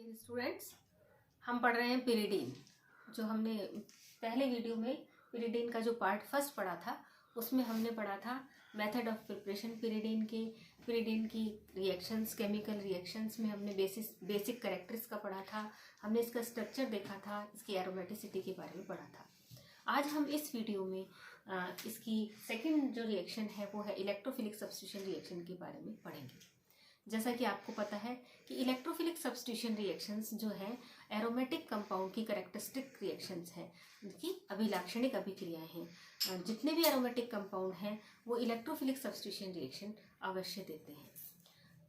Dear students, हम पढ़ रहे हैं पिरिडीन। जो हमने पहले वीडियो में पिरिडीन का जो पार्ट फर्स्ट पढ़ा था उसमें हमने पढ़ा था मेथड ऑफ प्रिपरेशन पिरिडीन की रिएक्शंस, केमिकल रिएक्शंस में हमने बेसिक कैरेक्टर्स का पढ़ा था। हमने इसका स्ट्रक्चर देखा था, इसकी एरोमेटिसिटी के बारे में पढ़ा था। आज हम इस वीडियो में इसकी सेकेंड जो रिएक्शन है वो है इलेक्ट्रोफिलिक सब्स्टिट्यूशन रिएक्शन के बारे में पढ़ेंगे। जैसा कि आपको पता है कि इलेक्ट्रोफिलिक सब्स्टिट्यूशन रिएक्शंस जो है एरोमेटिक कंपाउंड की कैरेक्टरिस्टिक रिएक्शंस हैं, जिनकी अभिलाक्षणिक अभिक्रियाएं हैं। जितने भी एरोमेटिक कंपाउंड हैं वो इलेक्ट्रोफिलिक सब्स्टिट्यूशन रिएक्शन अवश्य देते हैं।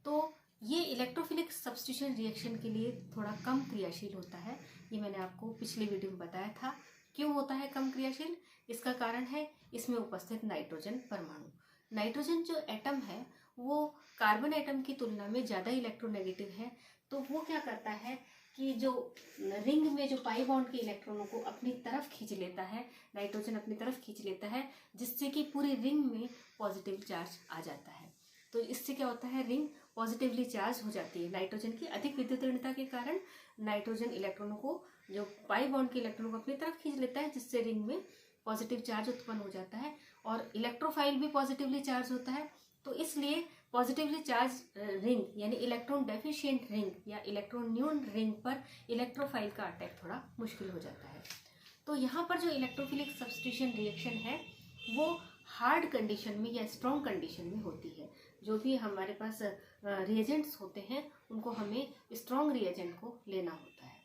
तो ये इलेक्ट्रोफिलिक सब्स्टिट्यूशन रिएक्शन के लिए थोड़ा कम क्रियाशील होता है। ये मैंने आपको पिछले वीडियो में बताया था। क्यों होता है कम क्रियाशील? इसका कारण है इसमें उपस्थित नाइट्रोजन परमाणु। नाइट्रोजन जो एटम है वो कार्बन एटम की तुलना में ज़्यादा इलेक्ट्रोनेगेटिव है। तो वो क्या करता है कि जो रिंग में जो पाई बॉन्ड के इलेक्ट्रॉनों को अपनी तरफ खींच लेता है, नाइट्रोजन अपनी तरफ खींच लेता है, जिससे कि पूरी रिंग में पॉजिटिव चार्ज आ जाता है। तो इससे क्या होता है, रिंग पॉजिटिवली चार्ज हो जाती है। नाइट्रोजन की अधिक विद्युत ऋणता के कारण नाइट्रोजन इलेक्ट्रॉनों को, जो पाई बॉन्ड के इलेक्ट्रॉनों को अपनी तरफ खींच लेता है, जिससे रिंग में पॉजिटिव चार्ज उत्पन्न हो जाता है और इलेक्ट्रोफाइल भी पॉजिटिवली चार्ज होता है। तो इसलिए पॉजिटिवली चार्ज रिंग यानी इलेक्ट्रॉन डेफिशिएंट रिंग या इलेक्ट्रॉन न्यून रिंग पर इलेक्ट्रोफाइल का अटैक थोड़ा मुश्किल हो जाता है। तो यहाँ पर जो इलेक्ट्रोफिलिक सब्स्टिट्यूशन रिएक्शन है वो हार्ड कंडीशन में या स्ट्रॉन्ग कंडीशन में होती है। जो भी हमारे पास रिएजेंट्स होते हैं उनको हमें स्ट्रॉन्ग रिएजेंट को लेना होता है।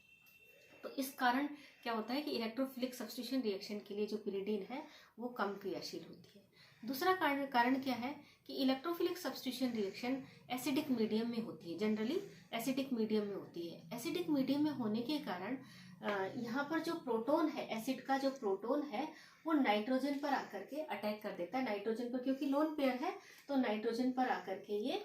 तो इस कारण क्या होता है कि इलेक्ट्रोफिलिक सब्स्टिट्यूशन रिएक्शन के लिए जो पिरिडीन है वो कम क्रियाशील होती है। दूसरा कारण क्या है कि electrophilic substitution reaction acidic medium में होती है। जनरली एसिडिक मीडियम में होती है। एसिडिक मीडियम में होने के कारण यहाँ पर जो प्रोटॉन है, एसिड का जो प्रोटॉन है वो नाइट्रोजन पर आकर के अटैक कर देता है। नाइट्रोजन पर, क्योंकि लोन पेयर है तो नाइट्रोजन पर आकर के ये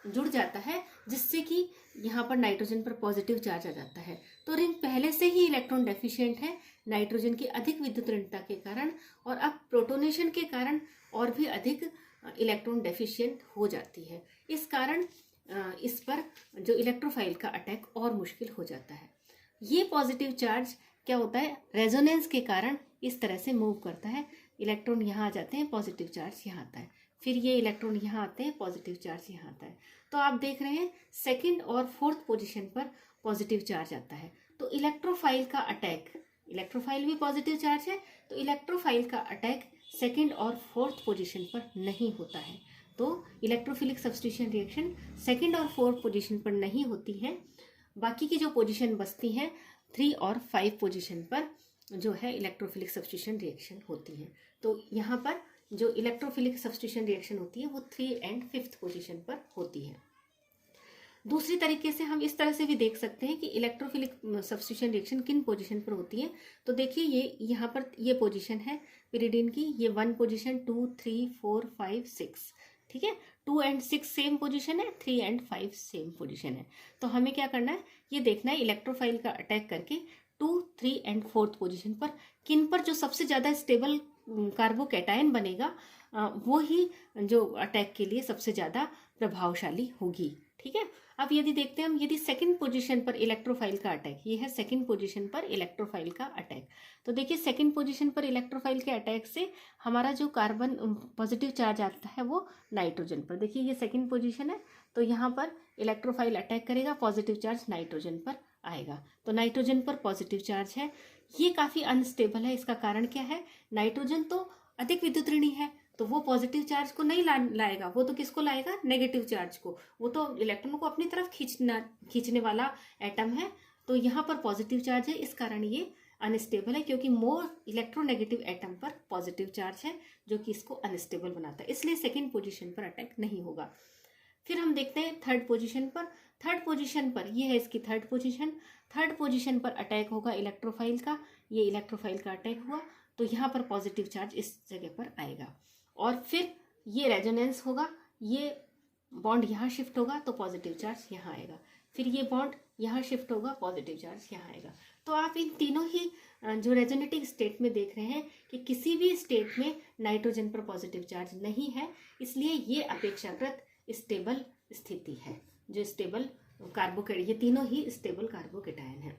जुड़ जाता है, जिससे कि यहाँ पर नाइट्रोजन पर पॉजिटिव चार्ज आ जाता है। तो रिंग पहले से ही इलेक्ट्रॉन डेफिशिएंट है नाइट्रोजन की अधिक विद्युत ऋणता के कारण, और अब प्रोटोनेशन के कारण और भी अधिक इलेक्ट्रॉन डेफिशिएंट हो जाती है। इस कारण इस पर जो इलेक्ट्रोफाइल का अटैक और मुश्किल हो जाता है। ये पॉजिटिव चार्ज क्या होता है, रेजोनेंस के कारण इस तरह से मूव करता है। इलेक्ट्रॉन यहाँ आ जाते हैं, पॉजिटिव चार्ज यहाँ आता है, फिर ये इलेक्ट्रॉन यहाँ आते हैं, पॉजिटिव चार्ज यहाँ आता है। तो आप देख रहे हैं सेकंड और फोर्थ पोजीशन पर पॉजिटिव चार्ज आता है। तो इलेक्ट्रोफाइल का अटैक, इलेक्ट्रोफाइल भी पॉजिटिव चार्ज है, तो इलेक्ट्रोफाइल का अटैक सेकंड और फोर्थ पोजीशन पर नहीं होता है। तो इलेक्ट्रोफिलिक सब्स्टिट्यूशन रिएक्शन सेकंड और फोर्थ पोजीशन पर नहीं होती है। बाकी की जो पोजीशन बचती हैं 3 और 5 पोजीशन पर जो है इलेक्ट्रोफिलिक सब्स्टिट्यूशन रिएक्शन होती है। तो यहाँ पर जो इलेक्ट्रोफिलिक सब्स्टिट्यूशन रिएक्शन होती है वो 3 और 5 पोजीशन पर होती है। दूसरी तरीके से हम इस तरह से भी देख सकते हैं कि इलेक्ट्रोफिलिक सब्स्टिट्यूशन रिएक्शन किन पोजीशन पर होती है। तो देखिए ये यहाँ पर ये पोजीशन है पिरिडीन की, ये 1 पोजीशन, 2, 3, 4, 5, 6, ठीक है। 2 और 6 सेम पोजीशन है, 3 और 5 सेम पोजीशन है। तो हमें क्या करना है, ये देखना है इलेक्ट्रोफाइल का अटैक करके 2, 3 और 4 पोजीशन पर किन पर जो सबसे ज़्यादा स्टेबल कार्बोकैटायन बनेगा वो ही जो अटैक के लिए सबसे ज़्यादा प्रभावशाली होगी, ठीक है। अब यदि देखते हैं हम, यदि सेकंड पोजीशन पर इलेक्ट्रोफाइल का अटैक, ये है सेकंड पोजीशन पर इलेक्ट्रोफाइल का अटैक। तो देखिए सेकंड पोजीशन पर इलेक्ट्रोफाइल के अटैक से हमारा जो कार्बन पॉजिटिव चार्ज आता है वो नाइट्रोजन पर। देखिए ये सेकंड पोजीशन है, तो यहाँ पर इलेक्ट्रोफाइल अटैक करेगा, पॉजिटिव चार्ज नाइट्रोजन पर आएगा। तो नाइट्रोजन पर पॉजिटिव चार्ज है, ये काफ़ी अनस्टेबल है। इसका कारण क्या है, नाइट्रोजन तो अधिक विद्युत ऋणी है तो वो पॉजिटिव चार्ज को नहीं लाएगा, वो तो किसको लाएगा, नेगेटिव चार्ज को। वो तो इलेक्ट्रॉन को अपनी तरफ खींचने वाला एटम है। तो यहाँ पर पॉजिटिव चार्ज है, इस कारण ये अनस्टेबल है, क्योंकि मोर इलेक्ट्रोनेगेटिव एटम पर पॉजिटिव चार्ज है जो कि इसको अनस्टेबल बनाता है। इसलिए सेकेंड पोजिशन पर अटैक नहीं होगा। फिर हम देखते हैं थर्ड पोजीशन पर। थर्ड पोजीशन पर ये है इसकी थर्ड पोजीशन। थर्ड पोजीशन पर अटैक होगा इलेक्ट्रोफाइल का, ये इलेक्ट्रोफाइल का अटैक हुआ तो यहाँ पर पॉजिटिव चार्ज इस जगह पर आएगा, और फिर ये रेजोनेंस होगा, ये बॉन्ड यहाँ शिफ्ट होगा तो पॉजिटिव चार्ज यहाँ आएगा, फिर ये बॉन्ड यहाँ शिफ्ट होगा, पॉजिटिव चार्ज यहाँ आएगा। तो आप इन तीनों ही जो रेजोनेटिंग स्टेट में देख रहे हैं कि किसी भी स्टेट में नाइट्रोजन पर पॉजिटिव चार्ज नहीं है, इसलिए ये अपेक्षाकृत स्टेबल स्थिति है, जो स्टेबल कार्बोकेटायन, ये तीनों ही स्टेबल कार्बोकेटायन है।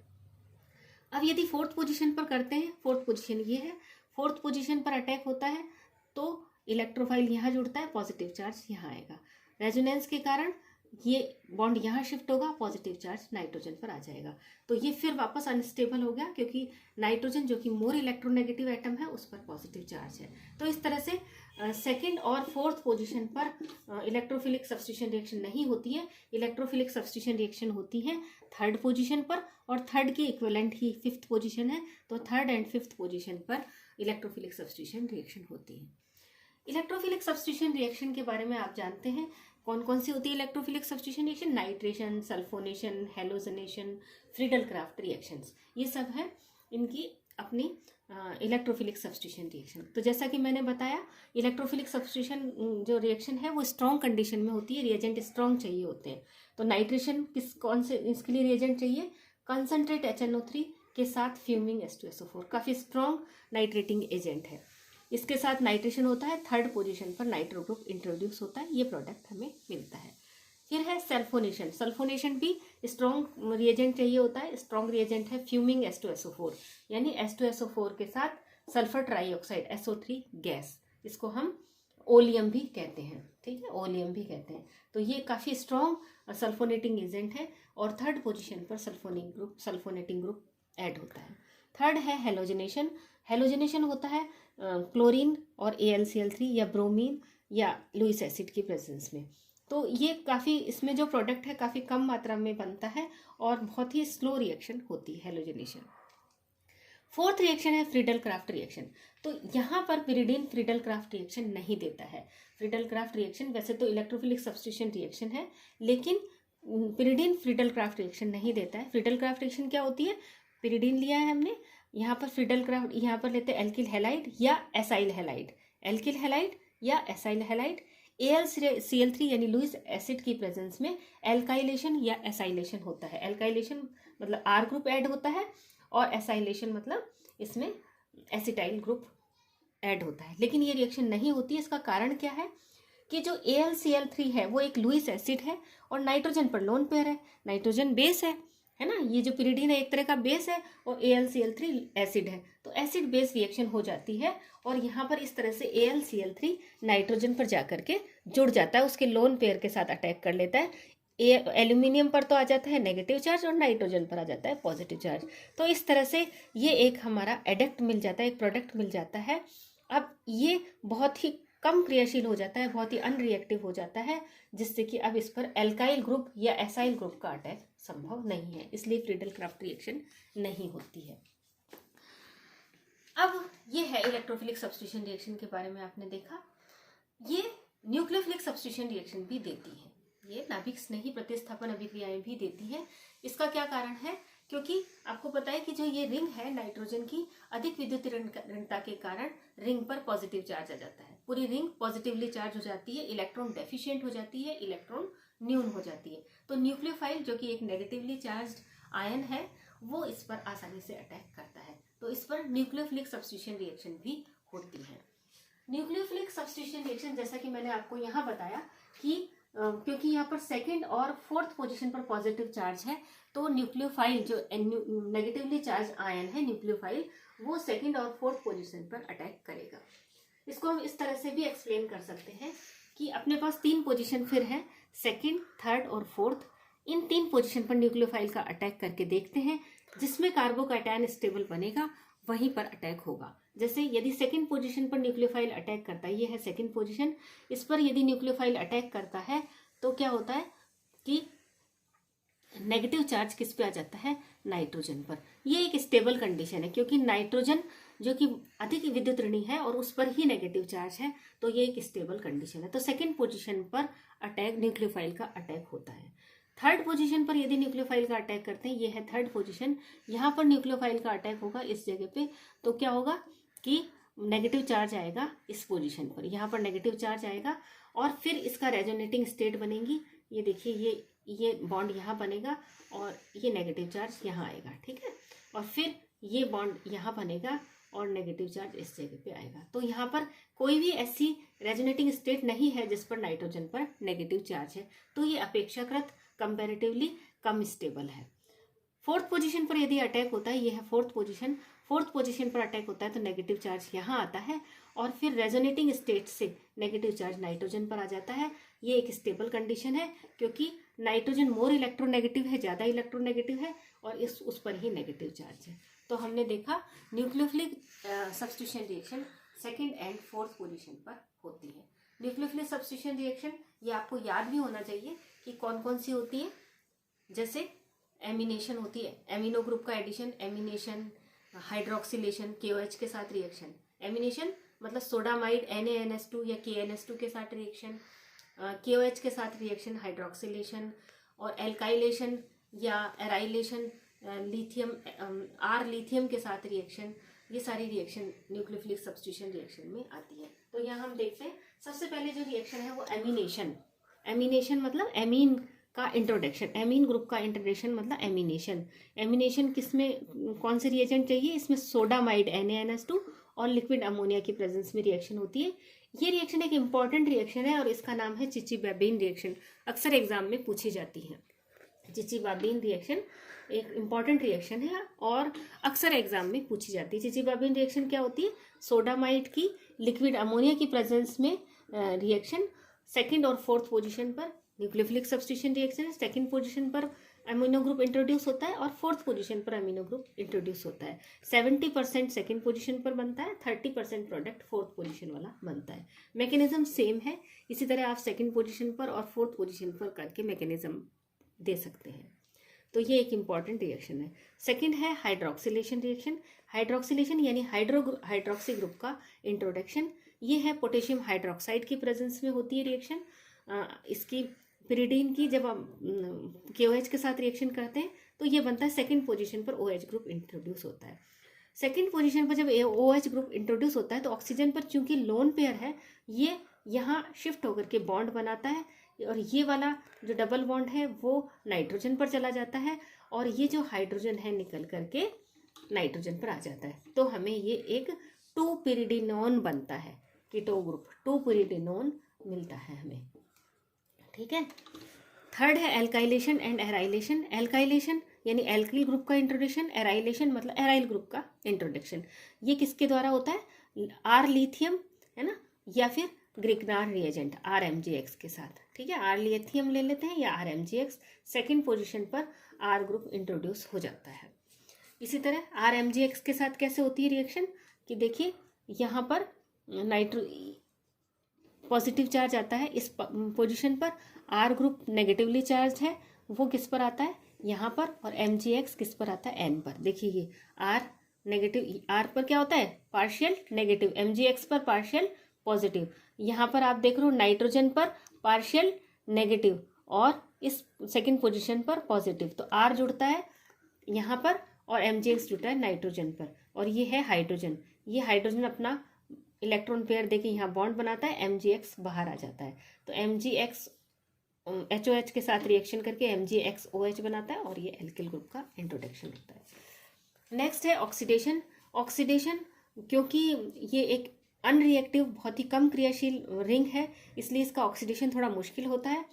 अब यदि फोर्थ पोजीशन पर करते हैं, फोर्थ पोजीशन ये है, फोर्थ पोजीशन पर अटैक होता है तो इलेक्ट्रोफाइल यहाँ जुड़ता है, पॉजिटिव चार्ज यहाँ आएगा। रेजोनेंस के कारण ये बॉन्ड यहाँ शिफ्ट होगा, पॉजिटिव चार्ज नाइट्रोजन पर आ जाएगा। तो ये फिर वापस अनस्टेबल हो गया, क्योंकि नाइट्रोजन जो कि मोर इलेक्ट्रोनेगेटिव एटम है उस पर पॉजिटिव चार्ज है। तो इस तरह से सेकंड और फोर्थ पोजीशन पर इलेक्ट्रोफिलिक सब्स्टिट्यूशन रिएक्शन नहीं होती है। इलेक्ट्रोफिलिक सब्स्टिट्यूशन रिएक्शन होती है थर्ड पोजीशन पर, और थर्ड के इक्विवेलेंट ही फिफ्थ पोजीशन है, तो थर्ड एंड फिफ्थ पोजीशन पर इलेक्ट्रोफिलिक सब्स्टिट्यूशन रिएक्शन होती है। इलेक्ट्रोफिलिक सब्स्टिट्यूशन रिएक्शन के बारे में आप जानते हैं कौन कौन सी होती है electrophilic substitution reaction? Nitration, sulphonation, halogenation, Friedel craft reactions, ये सब है इनकी अपनी इलेक्ट्रोफिलिक सब्स्टिट्यूशन रिएक्शन। तो जैसा कि मैंने बताया, इलेक्ट्रोफिलिक सब्स्टिट्यूशन जो रिएक्शन है वो स्ट्रॉन्ग कंडीशन में होती है, रिएजेंट स्ट्रॉन्ग चाहिए होते हैं। तो नाइट्रेशन कौन से इसके लिए रिएजेंट चाहिए? कंसनट्रेट HNO3 के साथ फ्यूमिंग H2SO4, काफ़ी स्ट्रॉन्ग नाइट्रेटिंग एजेंट है। इसके साथ नाइट्रेशन होता है, थर्ड पोजीशन पर नाइट्रो ग्रुप इंट्रोड्यूस होता है, ये प्रोडक्ट हमें मिलता है। फिर है सल्फोनेशन। सल्फोनेशन भी स्ट्रॉन्ग रिएजेंट चाहिए होता है, स्ट्रॉन्ग रिएजेंट है फ्यूमिंग H2SO4, यानी H2SO4 के साथ सल्फर ट्राईऑक्साइड SO3 गैस, इसको हम ओलियम भी कहते हैं, ठीक है, ओलियम भी कहते हैं। तो ये काफ़ी स्ट्रॉन्ग सल्फोनेटिंग एजेंट है, और थर्ड पोजीशन पर सल्फोनेटिंग ग्रुप ऐड होता है। थर्ड है हेलोजनेशन। हेलोजनेशन होता है क्लोरीन और AlCl3 या ब्रोमीन या लुइस एसिड की प्रेजेंस में। तो ये काफ़ी, इसमें जो प्रोडक्ट है काफ़ी कम मात्रा में बनता है और बहुत ही स्लो रिएक्शन होती है हेलोजनेशन। फोर्थ रिएक्शन है फ्रीडल क्राफ्ट रिएक्शन। तो यहाँ पर पिरिडीन फ्रीडल क्राफ्ट रिएक्शन नहीं देता है। फ्रीडल क्राफ्ट रिएक्शन वैसे तो इलेक्ट्रोफिलिक सब्स्टिट्यूशन रिएक्शन है, लेकिन पिरिडीन फ्रीडल क्राफ्ट रिएक्शन नहीं देता है। फ्रीडल क्राफ्ट रिएक्शन क्या होती है? पिरिडीन लिया है हमने, यहाँ पर फ्रीडल क्राफ्ट, यहाँ पर लेते हैं एल्किल हैलाइड या एसाइल हैलाइड, एल्किल हैलाइड या एसाइल हैलाइड। AlCl3 यानी लुइस एसिड की प्रेजेंस में एल्काइलेशन या एसाइलेशन होता है। एल्काइलेशन मतलब R ग्रुप ऐड होता है, और एसाइलेशन मतलब इसमें एसिटाइल ग्रुप ऐड होता है। लेकिन ये रिएक्शन नहीं होती है। इसका कारण क्या है कि जो AlCl3 है वो एक लुइस एसिड है और नाइट्रोजन पर लोन पेयर है, नाइट्रोजन बेस है ना। ये जो पिरिडीन है एक तरह का बेस है और AlCl3 एसिड है, तो एसिड बेस रिएक्शन हो जाती है, और यहाँ पर इस तरह से AlCl3 नाइट्रोजन पर जाकर के जुड़ जाता है, उसके लोन पेयर के साथ अटैक कर लेता है। एल्यूमिनियम पर तो आ जाता है नेगेटिव चार्ज और नाइट्रोजन पर आ जाता है पॉजिटिव चार्ज। तो इस तरह से ये एक हमारा एडक्ट मिल जाता है, एक प्रोडक्ट मिल जाता है। अब ये बहुत ही कम क्रियाशील हो जाता है, बहुत ही अनरिएक्टिव हो जाता है, जिससे कि अब इस पर एल्काइल ग्रुप या एसाइल ग्रुप का अटैक संभव नहीं है, इसलिए फ्रीडल क्राफ्ट रिएक्शन नहीं होती है। अब ये है इलेक्ट्रोफिलिक सब्स्टिट्यूशन रिएक्शन के बारे में आपने देखा। ये न्यूक्लियोफिलिक सब्स्टिट्यूशन रिएक्शन भी देती है, ये नाभिक स्नेही प्रतिस्थापन अभिक्रियाएं भी देती है। इसका क्या कारण है? क्योंकि आपको पता है कि जो ये रिंग है नाइट्रोजन की, अधिक विद्युत ऋणता के कारण रिंग पर पॉजिटिव चार्ज आ जाता है, पूरी रिंग पॉजिटिवली चार्ज हो जाती है, इलेक्ट्रॉन डेफिशिएंट हो जाती है, इलेक्ट्रॉन न्यून हो जाती है। तो न्यूक्लियोफाइल जो कि एक नेगेटिवली चार्ज्ड आयन है वो इस पर आसानी से अटैक करता है, तो इस पर न्यूक्लियोफिलिक सब्स्टिट्यूशन रिएक्शन भी होती है। न्यूक्लियोफिलिक सब्स्टिट्यूशन रिएक्शन जैसा कि मैंने आपको यहाँ बताया कि क्योंकि यहाँ पर सेकंड और फोर्थ पोजीशन पर पॉजिटिव चार्ज है, तो न्यूक्लियोफाइल जो नेगेटिवली चार्ज आयन है न्यूक्लियोफाइल, वो सेकंड और फोर्थ पोजीशन पर अटैक करेगा। इसको हम इस तरह से भी एक्सप्लेन कर सकते हैं कि अपने पास 3 पोजीशन फिर है, सेकंड, थर्ड और फोर्थ। इन 3 पोजीशन पर न्यूक्लियोफाइल का अटैक करके देखते हैं, जिसमें कार्बोकैटायन स्टेबल बनेगा वहीं पर अटैक होगा। जैसे यदि सेकंड पोजीशन पर न्यूक्लियोफाइल अटैक करता है, ये है सेकंड पोजीशन, इस पर यदि न्यूक्लियोफाइल अटैक करता है तो क्या होता है कि नेगेटिव चार्ज किस पे आ जाता है? नाइट्रोजन पर। ये एक स्टेबल कंडीशन है, क्योंकि नाइट्रोजन जो कि अधिक विद्युत ऋणी है और उस पर ही नेगेटिव चार्ज है, तो ये एक स्टेबल कंडीशन है। तो सेकंड पोजीशन पर अटैक, न्यूक्लियोफाइल का अटैक होता है। थर्ड पोजीशन पर यदि न्यूक्लियोफाइल का अटैक करते हैं, ये है थर्ड पोजीशन, यहाँ पर न्यूक्लियोफाइल का अटैक होगा इस जगह पे, तो क्या होगा कि नेगेटिव चार्ज आएगा इस पोजीशन पर, यहाँ पर नेगेटिव चार्ज आएगा और फिर इसका रेजोनेटिंग स्टेट बनेगी। ये देखिए ये बॉन्ड यहाँ बनेगा और ये नेगेटिव चार्ज यहाँ आएगा, ठीक है, और फिर ये बॉन्ड यहाँ बनेगा और नेगेटिव चार्ज इस जगह पे आएगा। तो यहाँ पर कोई भी ऐसी रेजोनेटिंग स्टेट नहीं है जिस पर नाइट्रोजन पर नेगेटिव चार्ज है, तो ये अपेक्षाकृत कंपैरेटिवली कम स्टेबल है। फोर्थ पोजीशन पर यदि अटैक होता है, ये है फोर्थ पोजीशन पर अटैक होता है तो नेगेटिव चार्ज यहाँ आता है और फिर रेजोनेटिंग स्टेट से नेगेटिव चार्ज नाइट्रोजन पर आ जाता है। ये एक स्टेबल कंडीशन है क्योंकि नाइट्रोजन मोर इलेक्ट्रोनेगेटिव है, ज़्यादा इलेक्ट्रोनेगेटिव है और उस पर ही नेगेटिव चार्ज है। तो हमने देखा nucleophilic substitution reaction second and fourth position पर होती है। न्यूक्लियोफिलिक सब्स्टिट्यूशन रिएक्शन ये आपको याद भी होना चाहिए कि कौन कौन सी होती है। जैसे एमिनेशन होती है, एमिनो ग्रुप का एडिशन, एमिनेशन, हाइड्रोक्सिलेशन, KOH के साथ रिएक्शन। एमिनेशन मतलब सोडामाइड NaNH2 या KNH2 के साथ रिएक्शन, KOH के साथ रिएक्शन हाइड्रोक्सिलेशन, और एल्काइलेशन या एराइलेशन लिथियम लिथियम के साथ रिएक्शन। ये सारी रिएक्शन न्यूक्लियोफिलिक सब्स्टिट्यूशन रिएक्शन में आती है। तो यहाँ हम देखते हैं सबसे पहले जो रिएक्शन है वो एमिनेशन। एमिनेशन मतलब एमीन का इंट्रोडक्शन, एमीन ग्रुप का इंट्रोडक्शन मतलब एमिनेशन। एमिनेशन किसमें कौन से रिएजेंट चाहिए, इसमें सोडामाइड NaNH2 और लिक्विड अमोनिया की प्रेजेंस में रिएक्शन होती है। ये रिएक्शन एक इम्पॉर्टेंट रिएक्शन है और इसका नाम है चिची-बाबेन रिएक्शन। अक्सर एग्जाम में पूछी जाती है। चिची-बाबेन रिएक्शन एक इम्पॉर्टेंट रिएक्शन है और अक्सर एग्जाम में पूछी जाती है। चिची-बाबेन रिएक्शन क्या होती है, सोडामाइड की लिक्विड अमोनिया की प्रेजेंस में रिएक्शन। सेकेंड और फोर्थ पोजिशन पर nucleophilic substitution reaction, second position पर अमीनो ग्रुप इंट्रोड्यूस होता है और फोर्थ पोजीशन पर अमीनो ग्रुप इंट्रोड्यूस होता है। 70% सेकंड पोजीशन पर बनता है, 30% प्रोडक्ट फोर्थ पोजीशन वाला बनता है। मैकेनिज्म सेम है, इसी तरह आप सेकंड पोजीशन पर और फोर्थ पोजीशन पर करके मैकेनिज्म दे सकते हैं। तो ये एक इम्पॉर्टेंट रिएक्शन है। सेकेंड है हाइड्रोक्सिलेशन रिएक्शन। हाइड्रोक्सिलेशन यानी हाइड्रोक्सी ग्रुप का इंट्रोडक्शन। ये है पोटेशियम हाइड्रोक्साइड की प्रेजेंस में होती है रिएक्शन। इसकी पिरिडीन की जब हम KOH के साथ रिएक्शन करते हैं तो ये बनता है सेकंड पोजीशन पर OH ग्रुप इंट्रोड्यूस होता है। सेकंड पोजीशन पर जब OH ग्रुप इंट्रोड्यूस होता है तो ऑक्सीजन पर चूंकि लोन पेयर है, ये यहाँ शिफ्ट होकर के बॉन्ड बनाता है और ये वाला जो डबल बॉन्ड है वो नाइट्रोजन पर चला जाता है और ये जो हाइड्रोजन है निकल करके नाइट्रोजन पर आ जाता है। तो हमें ये एक 2 पिरिडिनोन बनता है, कीटो ग्रुप 2 पिरिडिनोन मिलता है हमें। ठीक है। थर्ड है एल्काइलेशन एंड एराइलेशन। एल्काइलेशन यानी एल्किल ग्रुप का इंट्रोडक्शन, एराइलेशन मतलब एराइल ग्रुप का इंट्रोडक्शन। ये किसके द्वारा होता है, R लिथियम है ना, या फिर ग्रिग्नार रिएजेंट RMgX के साथ। ठीक है, R लिथियम ले लेते हैं या RMgX। सेकेंड पोजिशन पर R ग्रुप इंट्रोड्यूस हो जाता है। इसी तरह RMgX के साथ कैसे होती है रिएक्शन कि देखिए यहाँ पर पॉजिटिव चार्ज आता है इस पोजीशन पर, R ग्रुप नेगेटिवली चार्ज है, वो किस पर आता है यहाँ पर, और MgX किस पर आता है N पर। देखिए ये R नेगेटिव, R पर क्या होता है पार्शियल नेगेटिव, MgX पर पार्शियल पॉजिटिव। यहाँ पर आप देख रहे हो नाइट्रोजन पर पार्शियल नेगेटिव और इस सेकेंड पोजिशन पर पॉजिटिव। तो R जुड़ता है यहाँ पर और MgX जुड़ता है नाइट्रोजन पर और ये है हाइड्रोजन। ये हाइड्रोजन अपना इलेक्ट्रॉन पेयर देके यहाँ बॉन्ड बनाता है, MgX बाहर आ जाता है। तो MgX HOH के साथ रिएक्शन करके MgX OH बनाता है और ये एल्किल ग्रुप का इंट्रोडक्शन होता है। नेक्स्ट है ऑक्सीडेशन। ऑक्सीडेशन क्योंकि ये एक अनरिएक्टिव बहुत ही कम क्रियाशील रिंग है इसलिए इसका ऑक्सीडेशन थोड़ा मुश्किल होता है।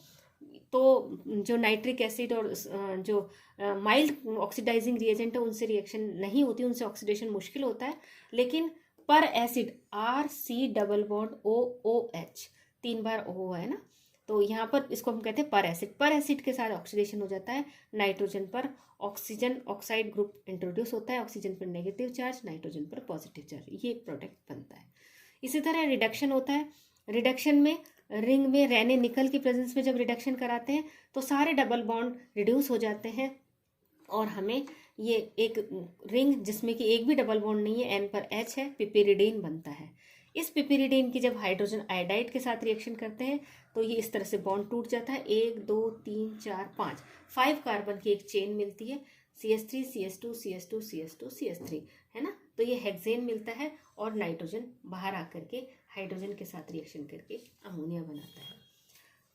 तो जो नाइट्रिक एसिड और जो माइल्ड ऑक्सीडाइजिंग रिएजेंट है उनसे रिएक्शन नहीं होती, उनसे ऑक्सीडेशन मुश्किल होता है। लेकिन पर acid RC double bond OOH 3 बार O है ना, तो यहाँ पर इसको हम कहते हैं पर एसिड। पर एसिड के साथ ऑक्सीडेशन हो जाता है, नाइट्रोजन पर ऑक्सीजन ऑक्साइड ग्रुप इंट्रोड्यूस होता है, ऑक्सीजन पर नेगेटिव चार्ज, नाइट्रोजन पर पॉजिटिव चार्ज, ये प्रोडक्ट बनता है। इसी तरह रिडक्शन होता है। रिडक्शन में रिंग में रहने निकल की प्रेजेंस में जब रिडक्शन कराते हैं तो सारे डबल बॉन्ड रिड्यूस हो जाते हैं और हमें ये एक रिंग जिसमें कि एक भी डबल बॉन्ड नहीं है, N पर H है, पिपिरिडीन बनता है। इस पिपिरिडीन की जब हाइड्रोजन आयोडाइड के साथ रिएक्शन करते हैं तो ये इस तरह से बॉन्ड टूट जाता है। 1 2 3 4 5 कार्बन की एक चेन मिलती है, CH3 CH2 CH2 CH2 CH3 है ना। तो ये हेक्सेन मिलता है और नाइट्रोजन बाहर आकर के हाइड्रोजन के साथ रिएक्शन करके अमोनिया बनाता है।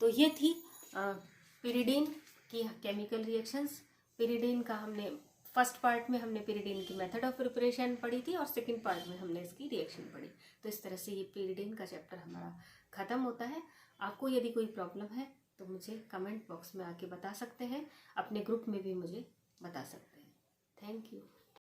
तो ये थी पिरिडीन की केमिकल रिएक्शंस। पिरिडीन का हमने फर्स्ट पार्ट में हमने पिरिडीन की मेथड ऑफ प्रिपरेशन पढ़ी थी और सेकंड पार्ट में हमने इसकी रिएक्शन पढ़ी। तो इस तरह से ये पिरिडीन का चैप्टर हमारा ख़त्म होता है। आपको यदि कोई प्रॉब्लम है तो मुझे कमेंट बॉक्स में आके बता सकते हैं, अपने ग्रुप में भी मुझे बता सकते हैं। Thank you.